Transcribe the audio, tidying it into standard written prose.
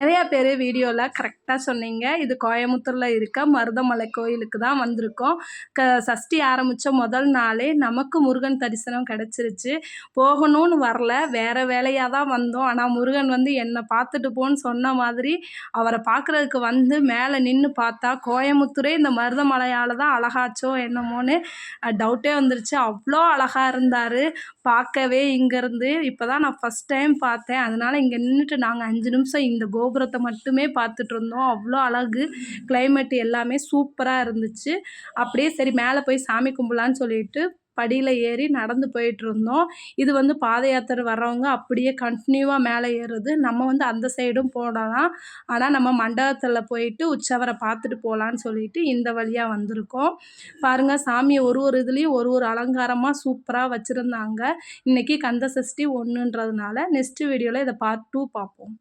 நிறையா பேர் வீடியோவில் கரெக்டாக சொன்னீங்க. இது கோயமுத்தூரில் இருக்க மருதமலை கோயிலுக்கு தான் வந்திருக்கோம். சஷ்டி ஆரம்பித்த முதல் நாளே நமக்கு முருகன் தரிசனம் கிடச்சிருச்சு. போகணும்னு வரல, வேறு வேலையாக தான் வந்தோம். ஆனால் முருகன் வந்து என்னை பார்த்துட்டு போன்னு சொன்ன மாதிரி அவரை பார்க்குறதுக்கு வந்து மேலே நின்று பார்த்தா கோயமுத்தூரே இந்த மருதமலையால் தான் அழகாச்சோ என்னமோன்னு டவுட்டே வந்துருச்சு. அவ்வளோ அழகாக இருந்தார் பார்க்கவே. இங்கேருந்து இப்போ தான் நான் ஃபஸ்ட் டைம் பார்த்தேன். அதனால் இங்கே நின்றுட்டு நாங்கள் 5 நிமிஷம் இந்த கோபுரத்தை மட்டுமே பார்த்துட்டு இருந்தோம். அவ்வளோ அழகு, கிளைமேட் எல்லாமே சூப்பராக இருந்துச்சு. அப்படியே சரி மேலே போய் சாமி கும்பிடலான்னு சொல்லிட்டு படியில் ஏறி நடந்து போயிட்டுருந்தோம். இது வந்து பாத யாத்திரை வர்றவங்க அப்படியே கண்டினியூவாக மேலே ஏறுறது. நம்ம வந்து அந்த சைடும் போடலாம். ஆனால் நம்ம மண்டபத்தில் போயிட்டு உற்சவரை பார்த்துட்டு போகலான்னு சொல்லிட்டு இந்த வழியாக வந்திருக்கோம். பாருங்கள், சாமியை ஒரு இதுலேயும் ஒரு அலங்காரமாக சூப்பராக வச்சுருந்தாங்க. இன்றைக்கி கந்த சஷ்டி 1ன்றதுனால நெக்ஸ்ட் வீடியோவில் இதை பார்ட் 2 பார்ப்போம்.